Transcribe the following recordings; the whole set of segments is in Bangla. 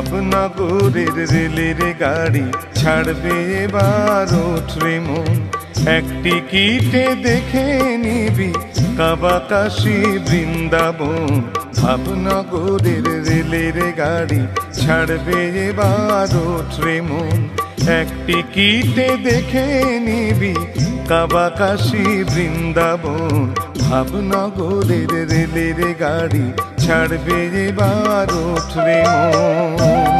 ভাবনগরের রেলের গাড়ি ছাড়বে এবার ওঠরে মন। এক টিকিটে দেখে নিবি কাবা কাশী বৃন্দাবন। ভাবনগরের রেলের গাড়ি ছাড়বে এবার ওঠরে মন। এক টিকিটে দেখে নিবি কাবা কাশী বৃন্দাবন। ভাবনগরের রেলের গাড়ি ছাড়বে এবার ওঠরে মন।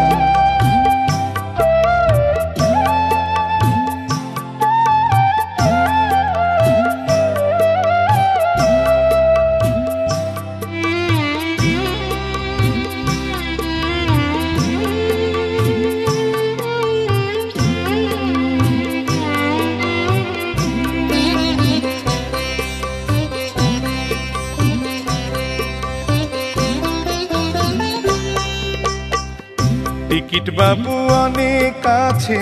টিকিট বাবু অনেক আছে,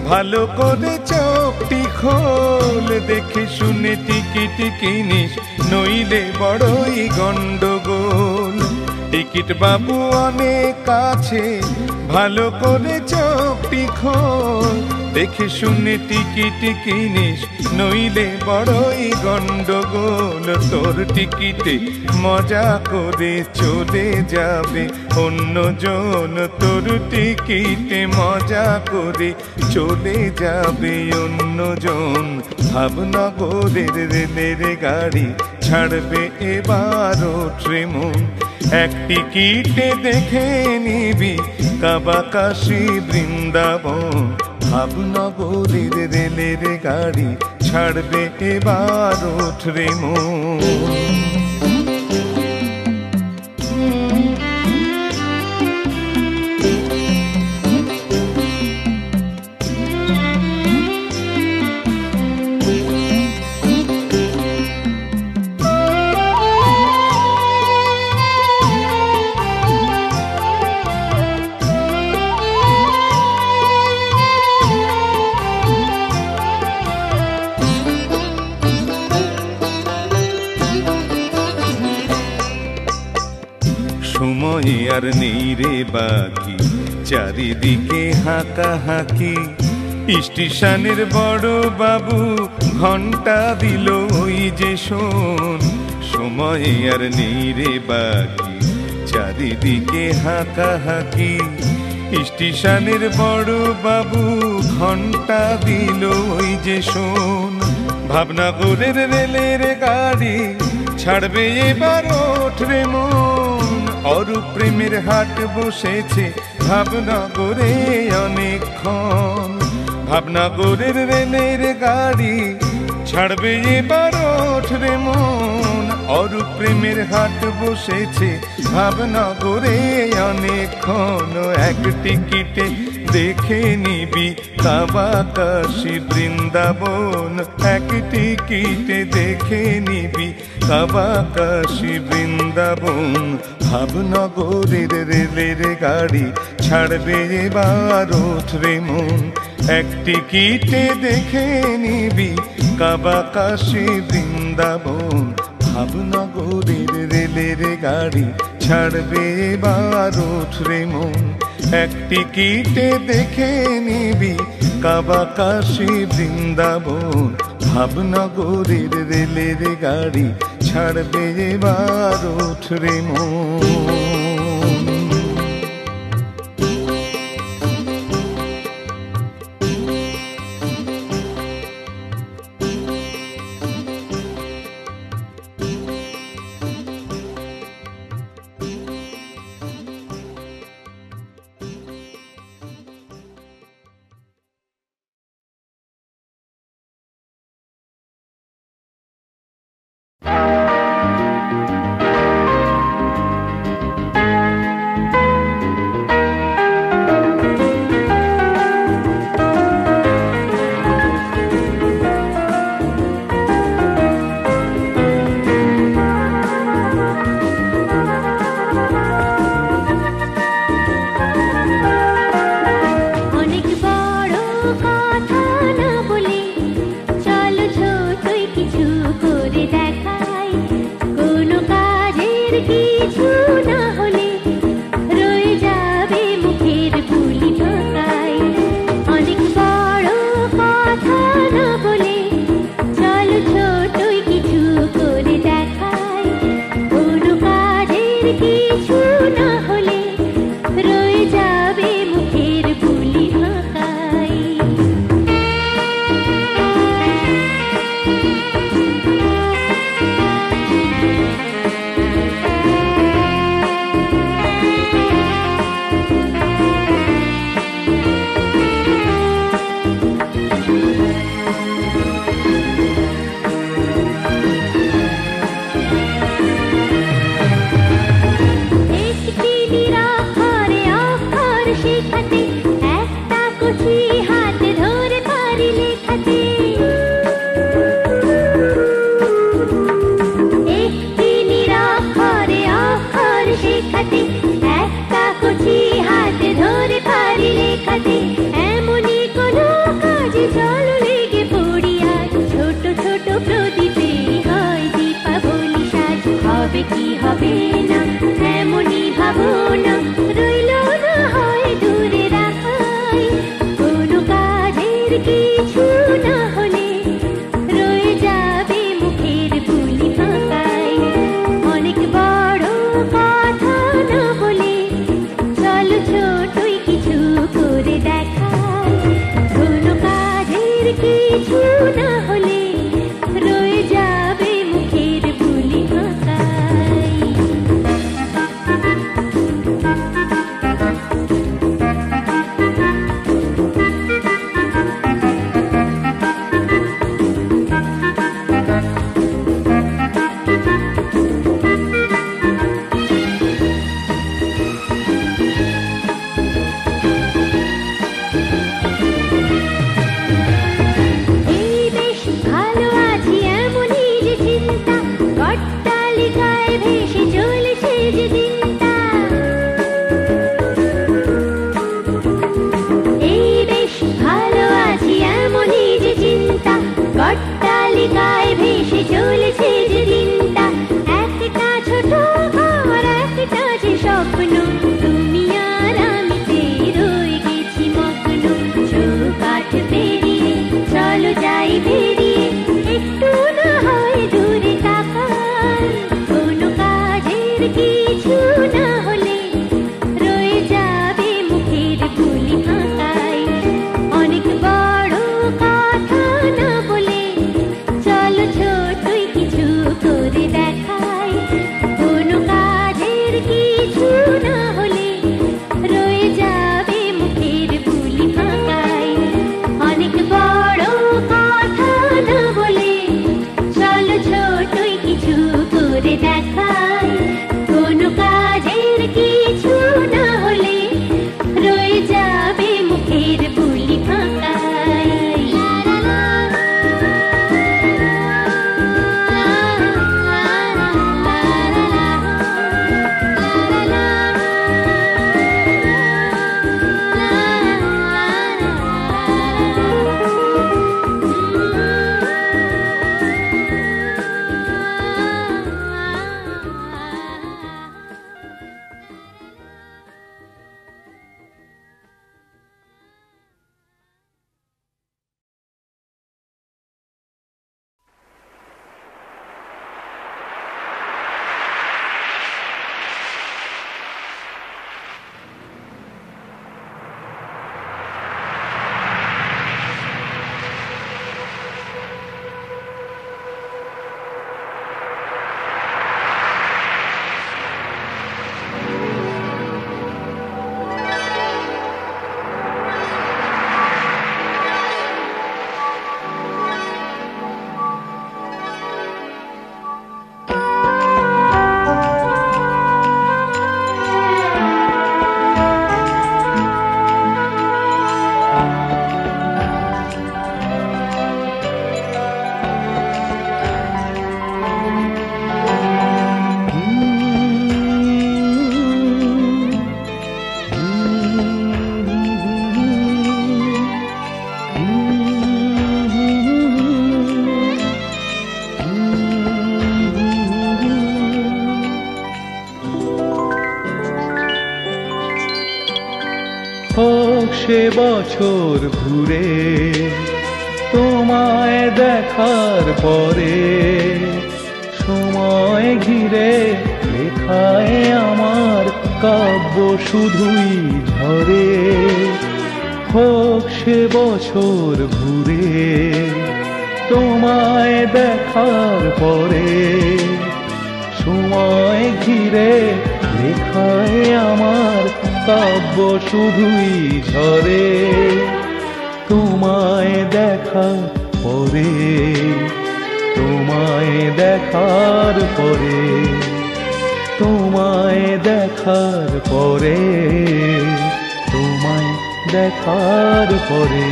ভালো করে চোখটি খোল। দেখে শুনে টিকিট কিনিস, নইলে বড়ই গন্ডগোল। টিকিট বাবু অনেক আছে, ভালো করে চোখটি খোল। দেখে শুনে টিকিট কিনিস, নইলে বড়ই গন্ডগোল। তোর টিকিটে মজা করে চলে যাবে অন্যজন। তোর টিকিটে মজা করে চলে যাবে অন্যজন। ভাবনগরের রেলের গাড়ি ছাড়বে এবার ওঠরে মন। এক টিকিটে দেখে নিবি কাবা কাশী বৃন্দাবন। ভাবনগরের রেলের গাড়ি ছাড়বে এবার ওঠরে মন। সময় আর নেই রে বাকি, চারিদিকে হাঁকাহাঁকি। স্টেশনের বড় বাবু ঘন্টা দিল ওই যে শোন। সময় আর নেই রে বাকি, চারিদিকে হাঁকাহাঁকি। স্টেশনের বড় বাবু ঘন্টা দিল ওই যে শোন। ভাবনগরের রেলের গাড়ি ছাড়বে এবার ওঠরে মন। অরূপ প্রেমের হাট বসেছে ভাবনগরে অনেকক্ষণ। ভাবনগরের রেলের গাড়ি ছাড়বে এবার ওঠরে মন। অরূপ প্রেমের হাট বসেছে ভাবনগরে অনেকক্ষণ। এক টিকিটে দেখে নিবি কাবা কাশী বৃন্দাবন। এক টিকিটে দেখে নিবি কাবা কাশী বৃন্দাবন। ভাবনগরের রেলের গাড়ি ছাড়বে এবার ওঠরে মন। এক টিকিটে দেখে নিবি কাবা কাশী বৃন্দাবন। ভাবনগরের রেলের গাড়ি ছাড়বে এবার ওঠরে মন। এক টিকিটে দেখে নিবি কাবা কাশী বৃন্দাবন। ভাবনগরের রেলের গাড়ি ছাড়বে এবার ওঠরে মন। কিছু না হলে রয়ে যাবে মুখে কিছু না হলে রয়ে যাবে মুখের বুলি ভাকাই। কি হবে না এমনই ভাবনা রইল না হয় দূরে রাখাই। কোনো কাজের কিছু না হলে রয়ে যাবে মুখের বুলি ভাকাই। অনেক বড় কথা না বলে চলো ছোটই কিছু করে দেখাই। কোনো কাজের কিছু না হলে রয়ে যাবে মুখের বুলি ভাকাই। অট্টালিকায় ভেসে চলেছে যে দিনটা, একটা ছোট ঘর একটা যে স্বপ্ন, তুমি আর আমিতে রয়ে গেছি মগ্ন। চৌকাঠ পেরিয়ে চলো যাই বেরিয়ে, একটু না হয় দূরে তাকাই। কোনো কাজের কিছু না হলে রয়ে যাবে মুখের বুলি ভাকাই। অনেক বড় কথা না বলে চলো ছোটই কিছু করে দেখাই। কোনো কাজের কিছু না হলে রয়ে যাবে মুখের বুলি ভাকাই। অনেক বড় কথা না বলে চলো ছোটই কিছু করে দেখাই। কোনো কাজের কিছু না হলে রয়ে যাবে মুখের বুলি ভাকাই। সে বছর ঘুরে তোমায় দেখার পরে, সময় ঘিরে লেখায় আমার কাব্য শুধুই ঝরে। হোক সে বছর ঘুরে তোমায় দেখার পরে, সময় ঘিরে লেখায় আমার কাব্য শুধুই ঝরে। তোমায় দেখার পরে, তোমায় দেখার পরে, তোমায় দেখার পরে, তোমায় দেখার পরে।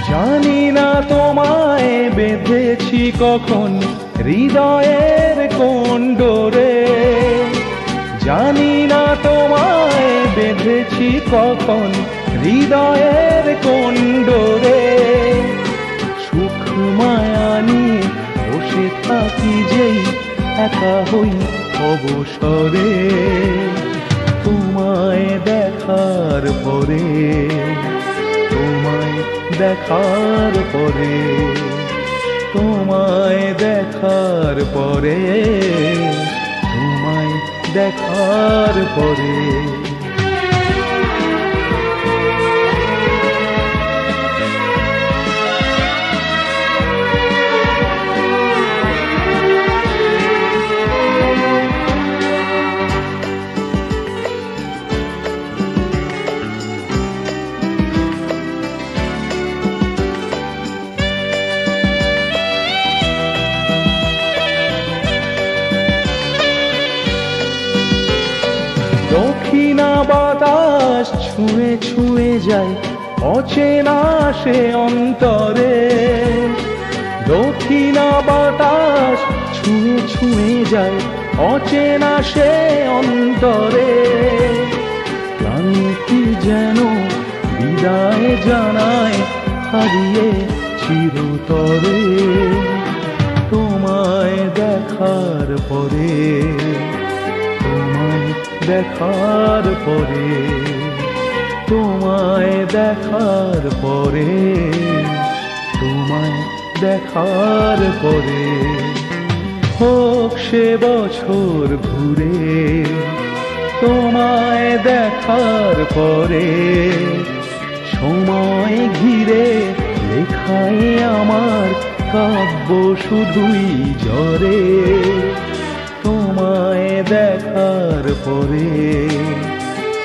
জানি না তোমায় বেঁধেছি কখন হৃদয়ের কোন ডোরে, জানি না তোমায় বেঁধেছি কখন হৃদয়ের কোন ডোরে। সুখ মায়া নিয়ে বসে থাকি যেই একা হই অবসরে, তোমায় দেখার পরে, তোমায় দেখার পরে, তোমায় দেখার পরে, তোমায় দেখার পরে। দক্ষিণা বাতাস ছুঁয়ে ছুঁয়ে যায় অচেনা সে অন্তরে, দক্ষিণা বাতাস ছুঁয়ে ছুঁয়ে যায় অচেনা সে অন্তরে। ক্লান্তি যেন বিদায় জানায় হারিয়ে চিরতরে, তোমায় দেখার পরে, তোমায় দেখার পরে, তোমায় দেখার পরে, তোমায় দেখার পরে। হোক সে বছর ঘুরে তোমায় দেখার পরে, সময় ঘিরে লেখায় আমার কাব্য শুধুই ঝরে। তোমায় দেখার পরে,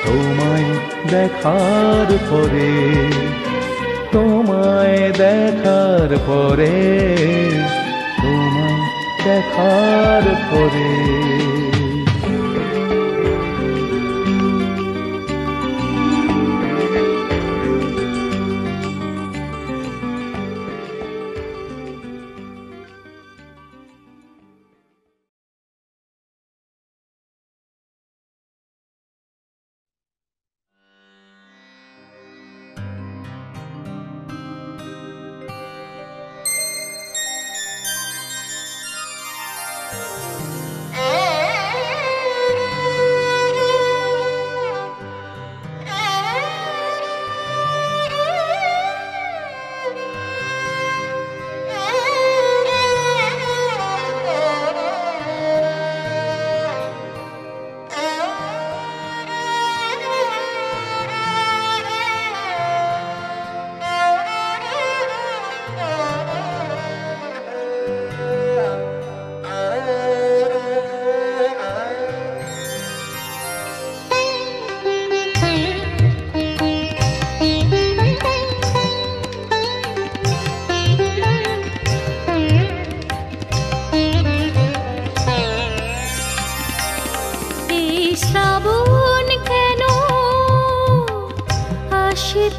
তোমায় দেখার পরে, তোমায় দেখার পরে, তোমায় দেখার পরে।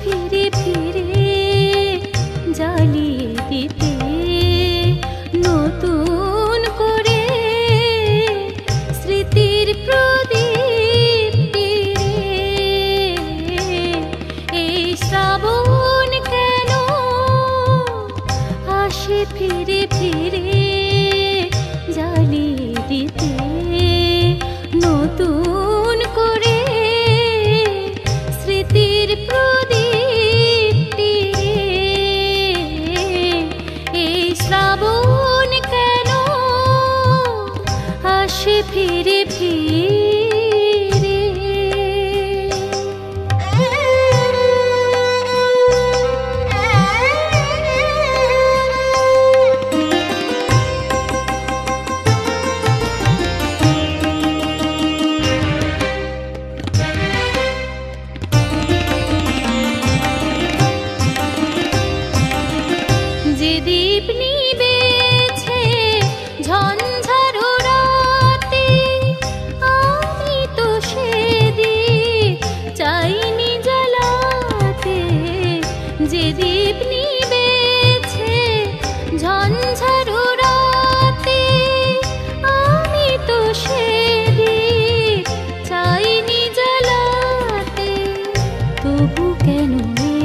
ফিরে ফিরে জ্বালিয়ে দিতে নতুন করে স্মৃতির প্রদীপ তীরে ফিরে ফিরে জ্বালিয়ে দিতে নতুন করে স্মৃতির প্রদীপটি। এই শ্রাবণ কেন আসে ফিরে ফিরে। যে দীপ নিবেছে ঝঞ্ঝারো রাতে, আমি তো সে দীপ চাইনি জ্বালাতে। যে দীপ নিবেছে ঝঞ্ঝারো রাতে, আমি তো সে দীপ চাইনি জ্বালাতে। তবু কেন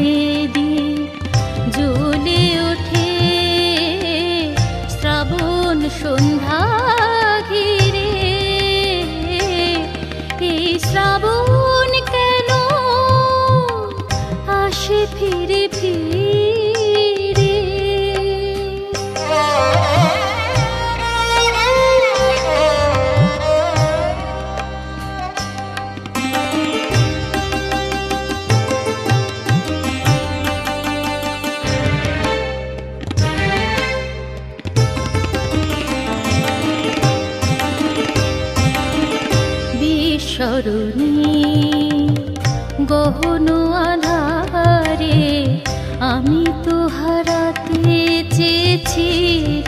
এ দীপ জ্বলে ওঠে শ্রাবণ সন্ধ্যা ঘিরে। এই শ্রাবণ কেন আসে ফিরে ফিরে। বিস্মরণী গহন আধারে আমি তো হারাতে চেয়েছি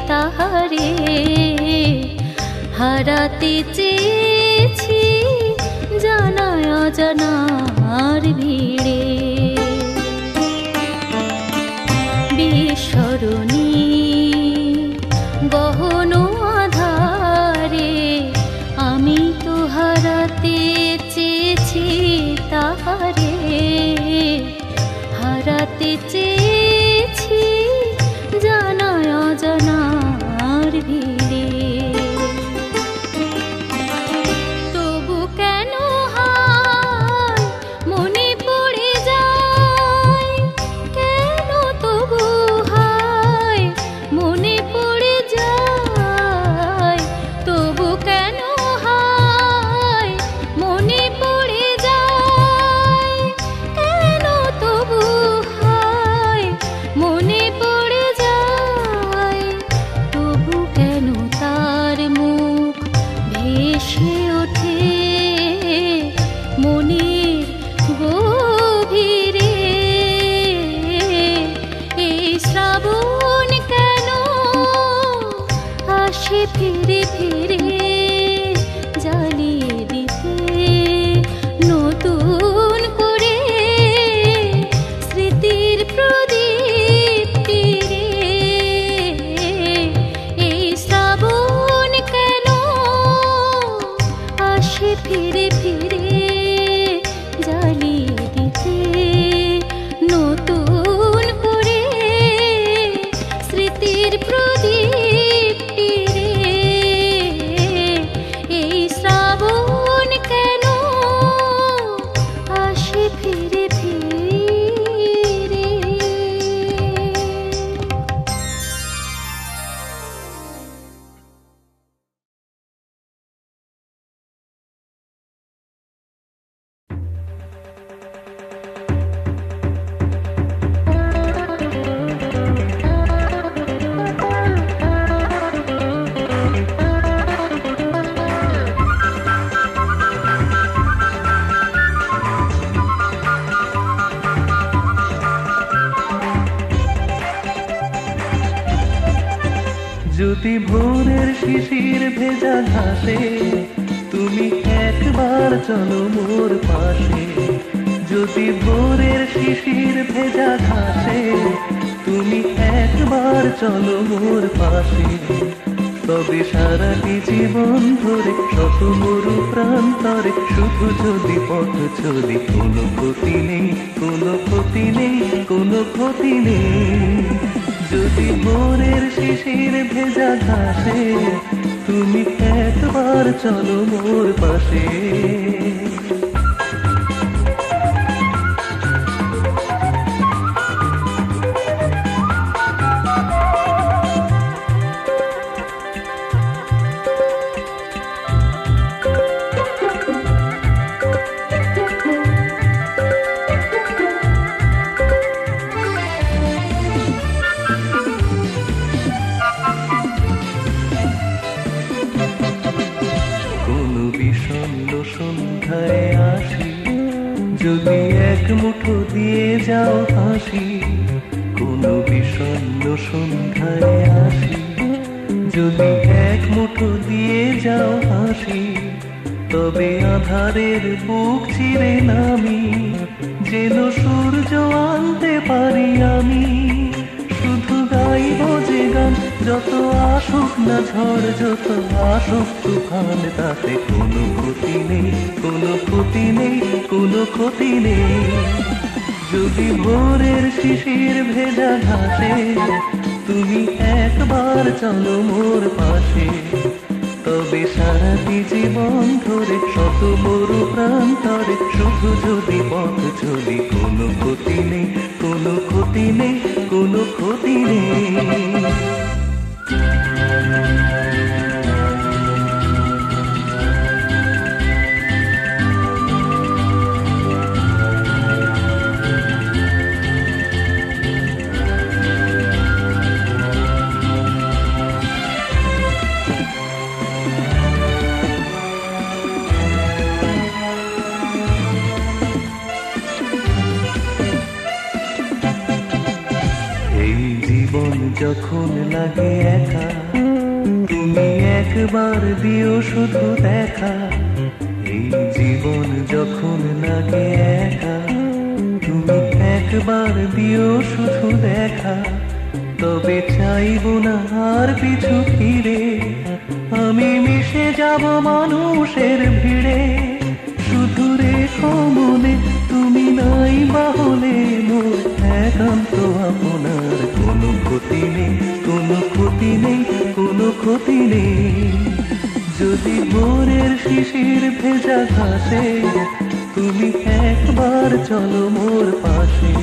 তাহারে। হারাতে চেয়েছি জানা অজানার ভিড়ে। বিস্মরণী গহন আধারে আমি তো হারাতে চেয়েছি তাহারে। হারাতে চেয়েছি জানা অজানার ভিড়ে। তবু কেন হায় মনে পড়ে যায়, কেন তবু হায় মনে পড়ে যায়। তবু কেন হায় মনে পড়ে যায়, কেন তবু হায় মনে পড়ে যায়। তবু কেন তার মুখ ভেসে ওঠে মনের গভীরে। এই শ্রাবণ কেন আসে ফিরে ফিরে জ্বালিয়ে দিতে নতুন করে স্মৃতির প্রদীপটি রে। এই শ্রাবণ কেন আসে ফিরে ফিরে জ্বালিয়ে দিতে নতুন করে স্মৃতির প্রদীপটি রে। এই শ্রাবণ কেন আসে ফিরে ফিরে। যদি ভোরের শিশির ভেজা ঘাসে তুমি একবার চলো মোর পাশে। যদি ভোরের শিশির ভেজা ঘাসে তুমি একবার চলো মোর পাশে। তবে সারাটি জীবন ধরে শত মরু প্রান্তরে শুধু যদি পথ চলি, কোনো ক্ষতি নেই, কোনো ক্ষতি নেই, কোনো ক্ষতি নেই। যদি ভোরের শিশির ভেজা ঘাসে তুমি একবার চলো মোর পাশে। যদি এক মুঠো দিয়ে যাও হাসি, কোনো বিষণ্ণ সন্ধ্যায় আসি, যদি এক মুঠো দিয়ে যাও হাসি, তবে আধারের বুক চিরে নামি, যেন সূর্য আনতে পারি আমি। শুধু গাইব যে গান, যত আসুক না ঝড়, যত আসুক তুফান, তাতে কোনো ক্ষতি নেই, কোনো ক্ষতি নেই, কোনো ক্ষতি নেই। যদি ভোরের শিশির ভেজা ঘাসে তুমি একবার চলো মোর পাশে, তবে সারাটি জীবন ধরে শত মরু প্রান্তরে শুধু যদি পথ চলি, কোনো ক্ষতি নেই, কোনো ক্ষতি নেই, কোনো ক্ষতি নেই। যখন লাগে একা, তুমি একবার দিও শুধু দেখা। এই জীবন যখন লাগে একা, তুমি একবার দিও শুধু দেখা। তবে চাইব না আর পিছু ফিরে, আমি মিশে যাব মানুষের ভিড়ে। শুধু রেখো মনে তুমি নাই বাহলে মোর একান্ত আপনার, কোনো ক্ষতি নেই, কোনো ক্ষতি নেই, কোনো ক্ষতি নেই। যদি ভোরের শিশির ভেজা ঘাসে তুমি একবার চলো মোর পাশে,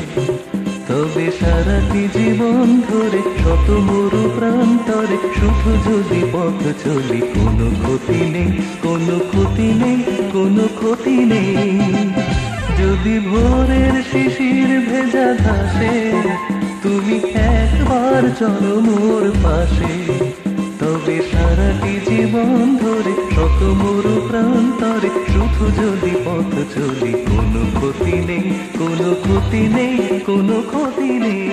তবে সারাটি জীবন ধরে শত মরু প্রান্তরে শুধু যদি পথ চলি, কোনো ক্ষতি নেই, কোনো ক্ষতি নেই, কোনো ক্ষতি নেই। যদি ভোরের শিশির ভেজা ঘাসে তুমি একবার চলো মোর পাশে, তবে সারাটি জীবন ধরে শত মরু প্রান্তরে শুধু যদি পথ চলি, কোনো ক্ষতি নেই, কোনো ক্ষতি নেই, কোনো ক্ষতি নেই।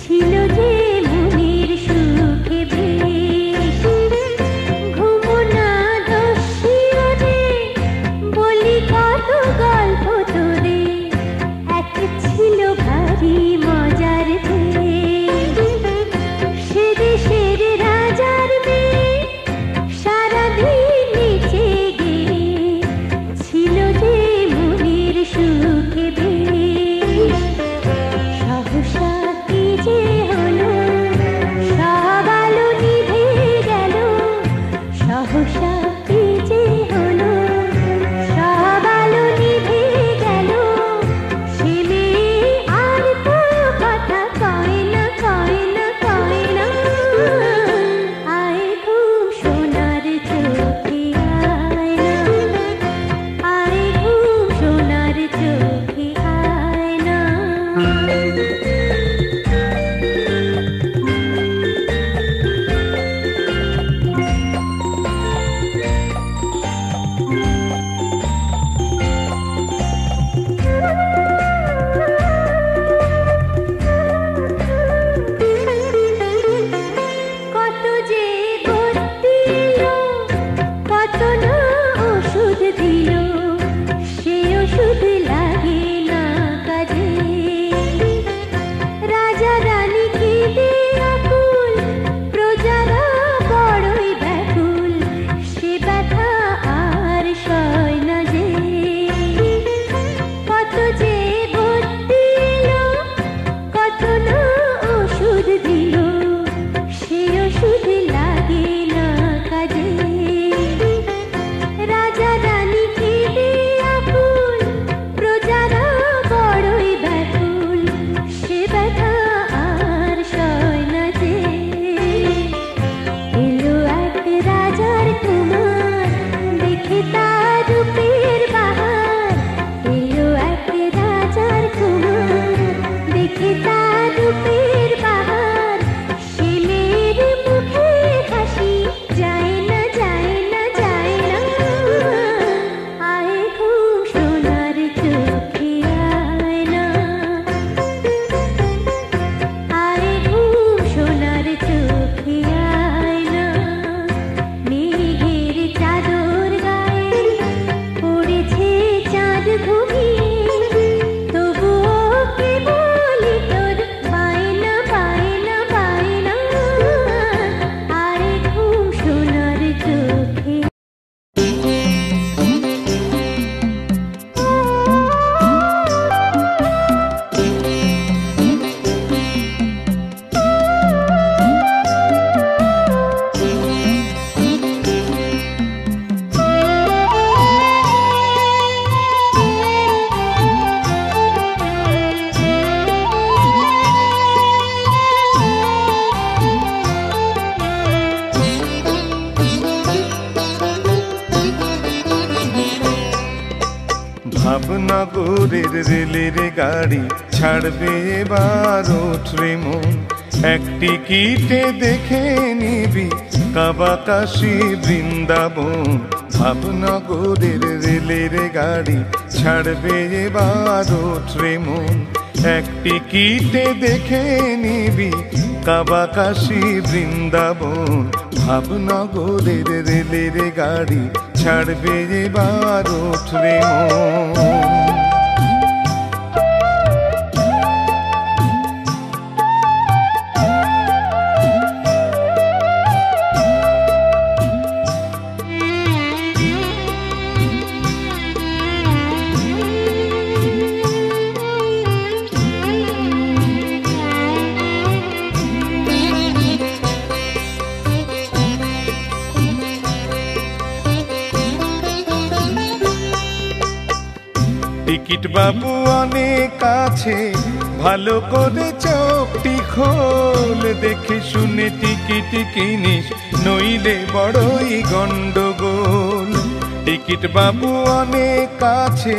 ছিল যে মনে দেখে তার রূপের বাহার, ছেলের মুখে হাসি যায় না যায় না যায় না। আয় ঘুম সোনার চোখে আয় না, আয় ঘুম সোনার চোখে আয় না। মেঘের চাদর গায়ে পড়েছে চাঁদ ঘুমিয়ে, তবুও কে বলি তোর বায়না বায়না বায়না। আয় ঘুম সোনার চোখে। ভাবনগরের রেলের গাড়ি ছাড়বে এবার ওঠরে মন, এক টিকিটে দেখে নিবি কাবাকাশি বৃন্দাবন। ভাবনগরের রেলের গাড়ি ছাড়বে এবার ওঠরে মন, এক টিকিটে দেখে নিবি কাবাকাশি বৃন্দাবন। ভাবনগরের রেলের গাড়ি ছাড়বে এবার ওঠরে মন। টিকিট বাবু অনেক আছে, ভালো করে চোখটি খোল, দেখে শুনে টিকিট কিনিস নইলে বড়ই গন্ডগোল। টিকিট বাবু অনেক আছে,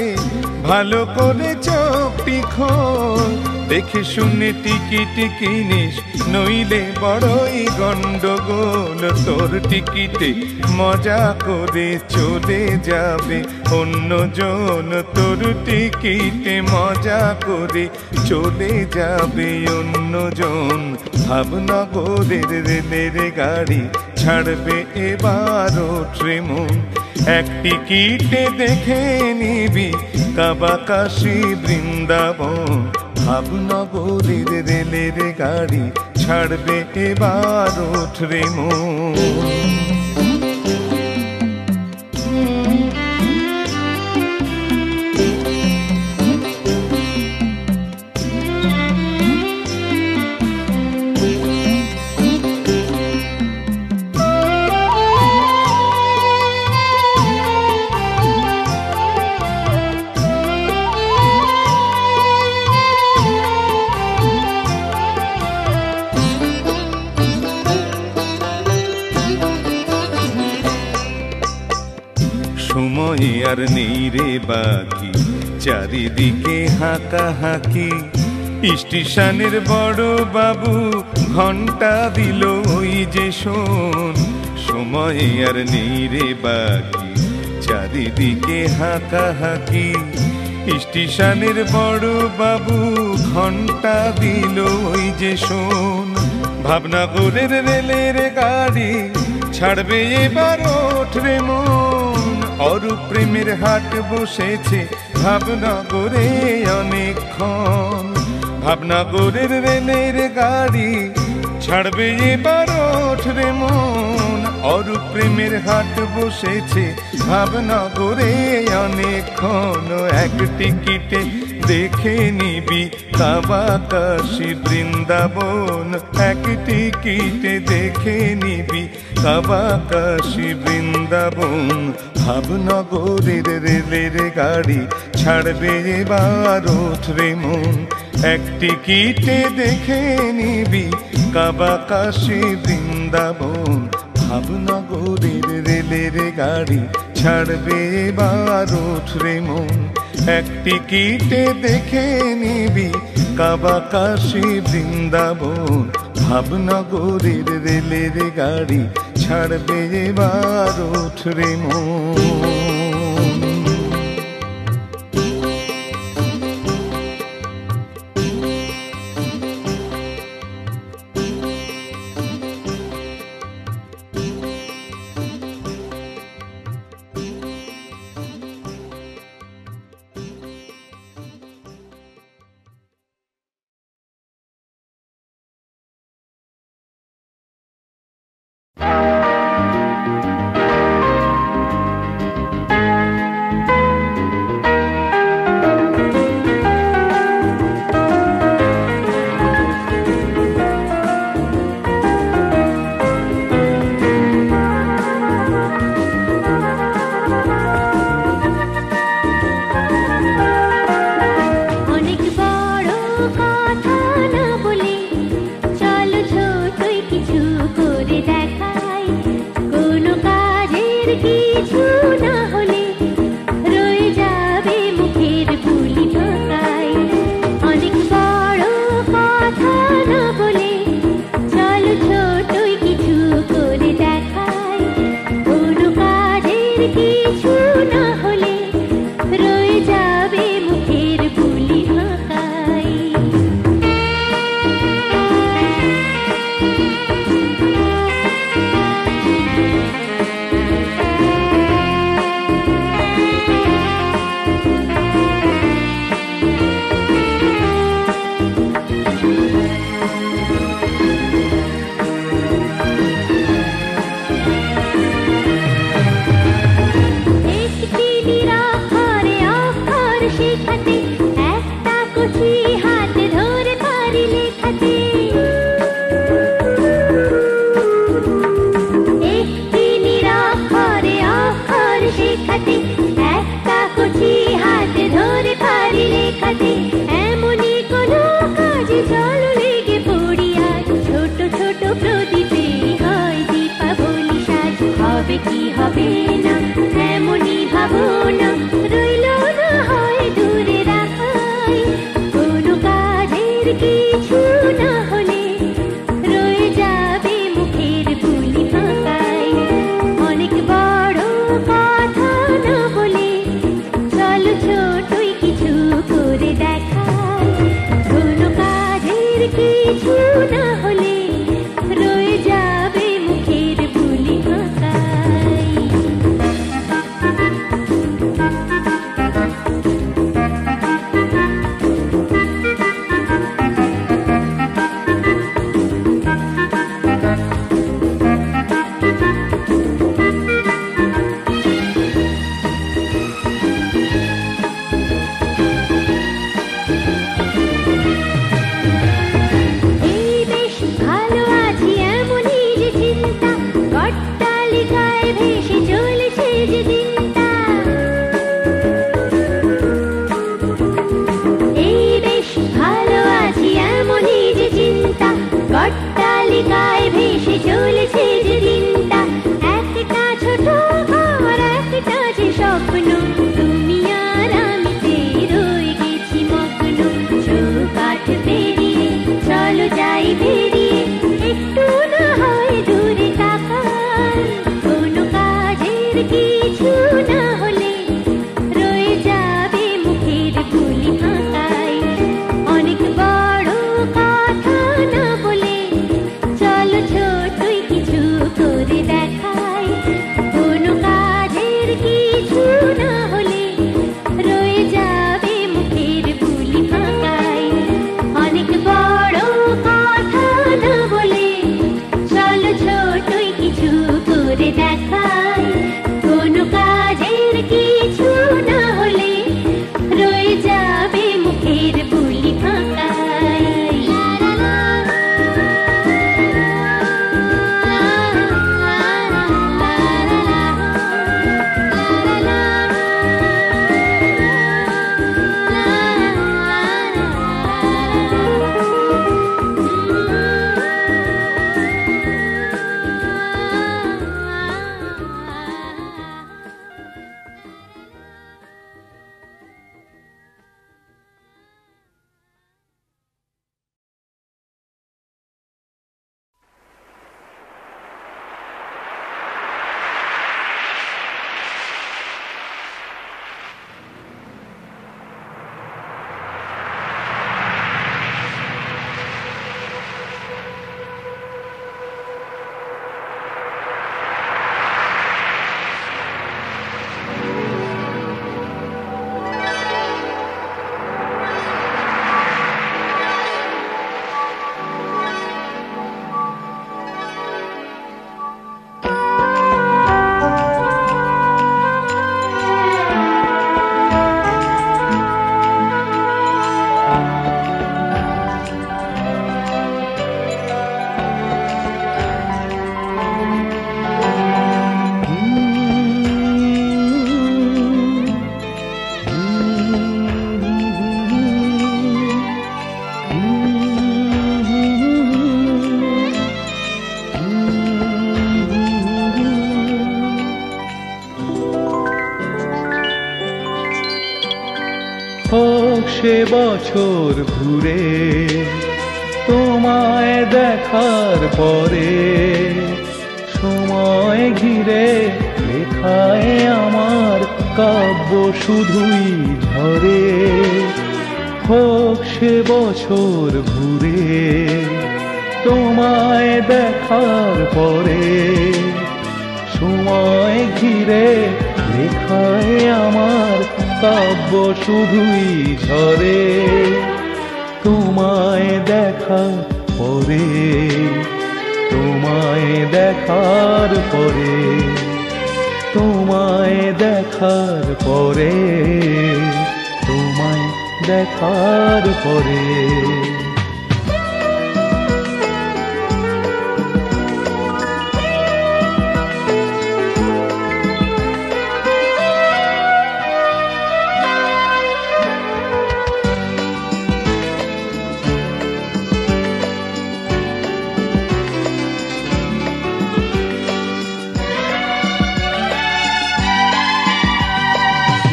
ভালো করে চোখটি খোল, দেখে শুনে টিকিট কিনিস নইলে বড়ই গন্ডগোল। তোর টিকিটে মজা করে চলে যাবে অন্যজন, তোর টিকিটে মজা করে চলে যাবে অন্যজন। ভাবনগরের রেলের গাড়ি ছাড়বে এবার ওঠরে মন, এক টিকিটে দেখে নিবি কাবাকাশি বৃন্দাবন। ভাবনগরের রেলের গাড়ি ছাড়বে এবার ওঠরে মন। সময় আর নেই রে বাকি, চারিদিকে হাঁকা হাঁকি, স্টেশনের বড় বাবু ঘন্টা দিল ওই যে শোন। সময় আর নেই রে বাকি, চারিদিকে হাঁকা হাঁকি, স্টেশনের বড় বাবু ঘন্টা দিল ওই যে শোন। ভাবনগরের রেলের গাড়ি ছাড়বে এবার ওঠরে মন, অরূপ প্রেমের হাট বসেছে ভাবনগরে অনেকক্ষণ। ভাবনগরের রেলের গাড়ি ছাড়বে এবার ওঠরে মন, অরূপ প্রেমের হাট বসেছে ভাবনগরে অনেকক্ষণ। এক টিকিটে দেখে নিবি কাবাকাশি বৃন্দাবন, এক টিকিটে দেখে নিবি কাবাকাশি বৃন্দাবন। ভাবনগরের রেলের গাড়ি ছাড়বে এবার ওঠরে মন, এক টিকিটে দেখে নিবি কাবাকাশি বৃন্দাবন। ভাবনগরের রেলের গাড়ি ছাড়বে এবার ওঠরে মন, এক টিকিটে দেখে নিবি আঁকা বাঁকা সে বৃন্দাবন, ভাবনগরের রেলের গাড়ি ছাড়বে এবার ওঠরে মন। সে বছর ঘুরে তোমায় দেখার পরে, সময় ঘিরে লেখায় আমার কাব্য শুধুই ঝরে। হোক সে বছর ঘুরে তোমায় দেখার পরে, সময় ঘিরে লেখায় আমার কাব্য শুধুই ঝরে। তোমায় দেখার পরে, তোমায় দেখার পরে, তোমায় দেখার পরে, তোমায় দেখার পরে।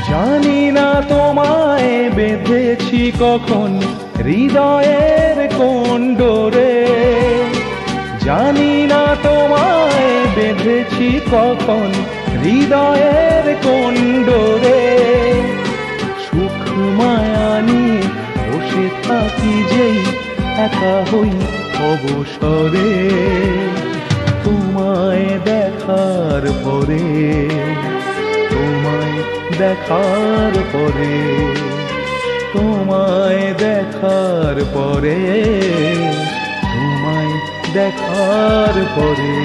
জানি না তোমায় বেঁধেছি কখন হৃদয়ের কোন ডোরে, জানি না তোমায় বেঁধেছি কখন হৃদয়ের কোন ডোরে। সুখ মায়া নিয়ে বসে থাকি যেই একা হই অবসরে, তোমায় দেখার পরে, তোমায় দেখার পরে, তোমায় দেখার পরে, তোমায় দেখার পরে।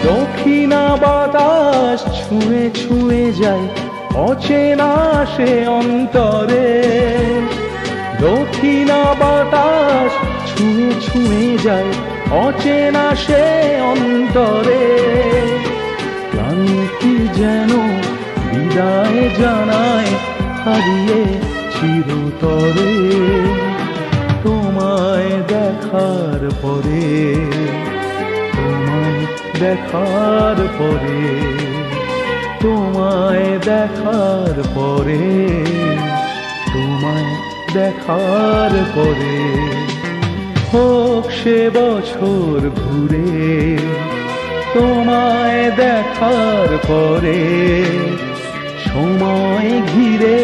দক্ষিণা বাতাস ছুঁয়ে ছুঁয়ে যায় অচেনা সে অন্তরে, দক্ষিণা বাতাস ছুঁয়ে ছুঁয়ে যায় অচেনা সে অন্তরে। ক্লান্তি যেন বিদায় জানায় হারিয়ে চিরতরে, তোমায় দেখার পরে, তোমায় দেখার পরে, তোমায় দেখার পরে, তোমায় দেখার পরে। হোক সে বছর ঘুরে তোমায় দেখার পরে, সময় ঘিরে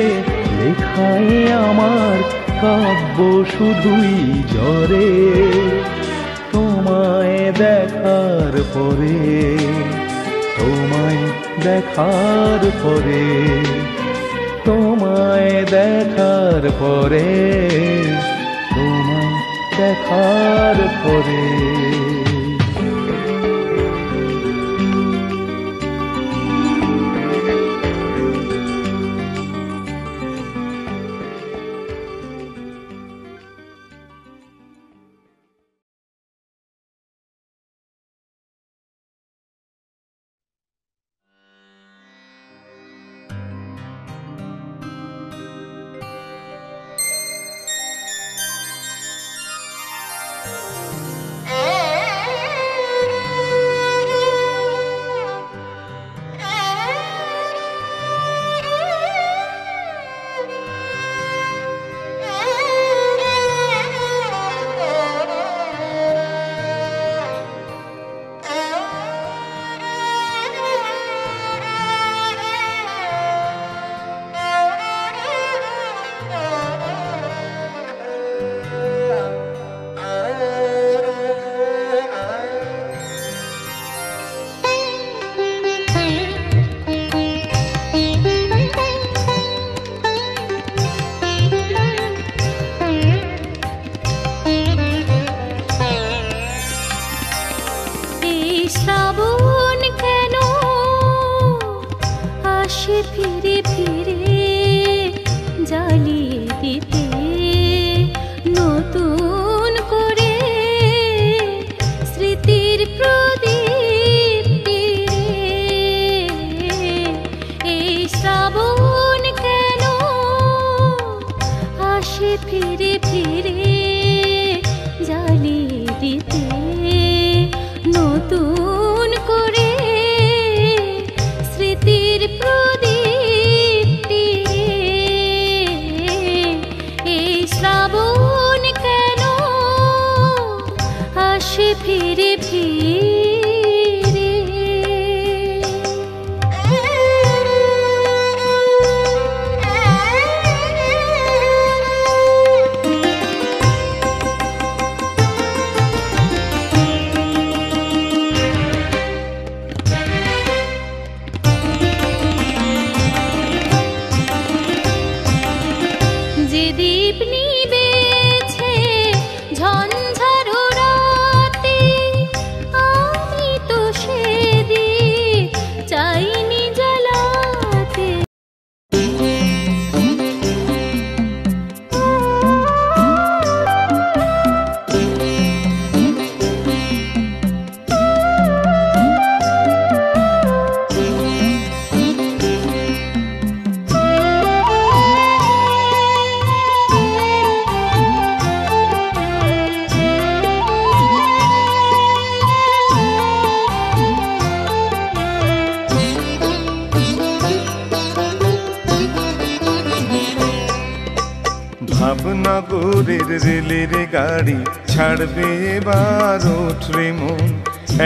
লেখায় আমার কাব্য শুধুই ঝরে। তোমায় দেখার পরে, তোমায় দেখার পরে, তোমায় দেখার পরে, তোমায় দেখার পরে। আসে ফিরে ফিরে। যে দীপ নিবেছে ঝঞ্ঝারো রাতে, আমি তো সে দীপ চাইনি জ্বালাতে। ভাবনগরের রেলের গাড়ি ছাড়বে এবার ওঠরে মন,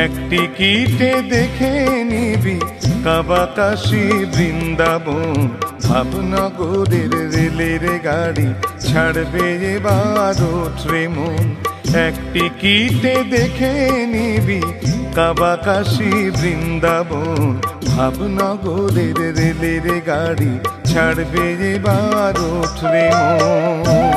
এক টিকিটে দেখে নিবি কাবাকাশি বৃন্দাবন। ভাবনগরের রেলের গাড়ি ছাড়বে এবার ওঠরে মন, এক টিকিটে দেখে নিবি কাবাকাশি বৃন্দাবন। ভাবনগরের রেলের গাড়ি ছাড়বে এবার ওঠরে মন।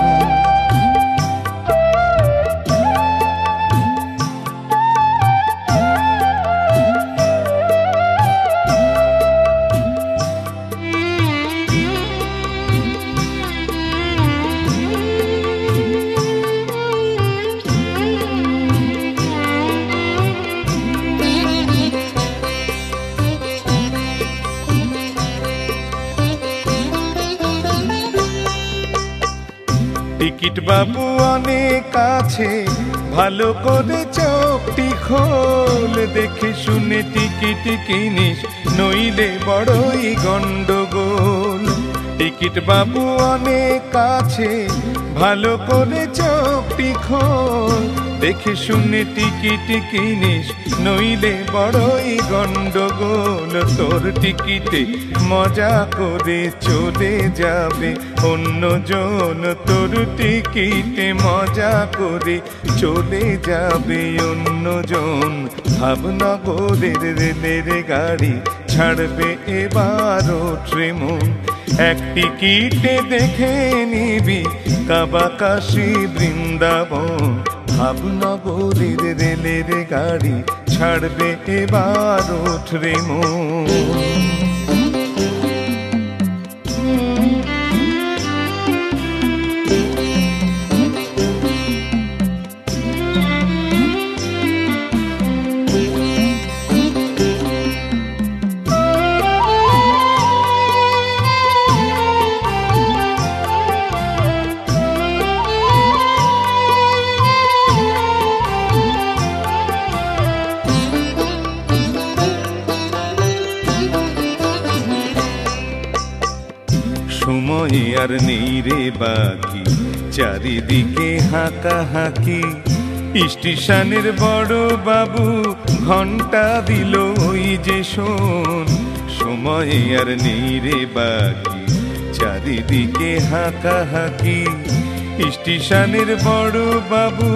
টিকিট বাবু অনেক আছে, ভালো করে চোখটি খোল, দেখে শুনে টিকিট কিনিস নইলে বড়ই গন্ডগোল। টিকিট বাবু অনেক আছে, ভালো করে চোখটি খোল, দেখে শুনে টিকিট কিনিস নইলে বড়ই গন্ডগোল। তোর টিকিটে মজা করে চলে যাবে অন্যজন, তোর টিকিটে মজা করে চলে যাবে অন্যজন। ভাবনগরের রেলের গাড়ি ছাড়বে এবার ওঠরে মন, এক টিকিটে দেখে নিবি কাবাকাশি বৃন্দাবন। ভাবনগরের রেলের গাড়ি ছাড়বে এবার ওঠরে মন। সময় আর নেই রে বাকি, চারিদিকে হাঁকাহাঁকি, স্টেশনের বড় বাবু ঘন্টা দিল ওই যে শোন। সময় আর নেই রে বাকি, চারিদিকে হাঁকাহাঁকি, স্টেশনের বড় বাবু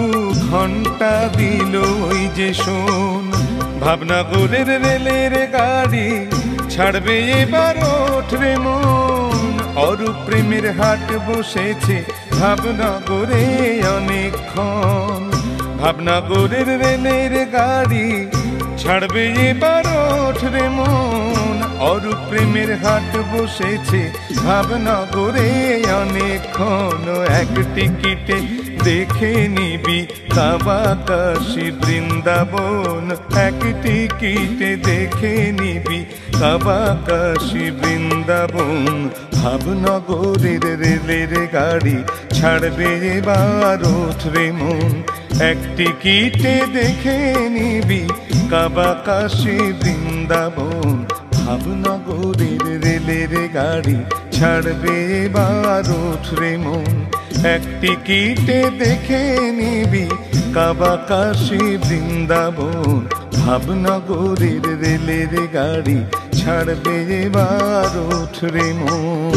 ঘন্টা দিল ওই যে শোন। ভাবনগরের রেলের গাড়ি ছাড়বে এবার ওঠরে মন, অরূপ প্রেমের হাট বসেছে ভাবনগরে অনেকক্ষণ। ভাবনগরের রেলের গাড়ি ছাড়বে এবার ওঠরে মন, অরূপ প্রেমের হাট বসেছে ভাবনগরে অনেকক্ষণ। এক টিকিটে দেখে নিবি কাবাকাশি বৃন্দাবন, এক টিকিটে দেখে নিবি কাবাকাশি বৃন্দাবন। ভাবনগরের রেলের গাড়ি ছাড়বে এবার ওঠরে মন, এক টিকিটে দেখে নিবি কাবাকাশি বৃন্দাবন। ভাবনগরের রেলের গাড়ি ছাড়বে এবার ওঠরে মন, এক টিকিটে দেখে নিবি কাবাকাশি বৃন্দাবন ভাবনগরের রেলের গাড়ি ছাড়বে এবার ওঠরে মন।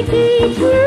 কিছু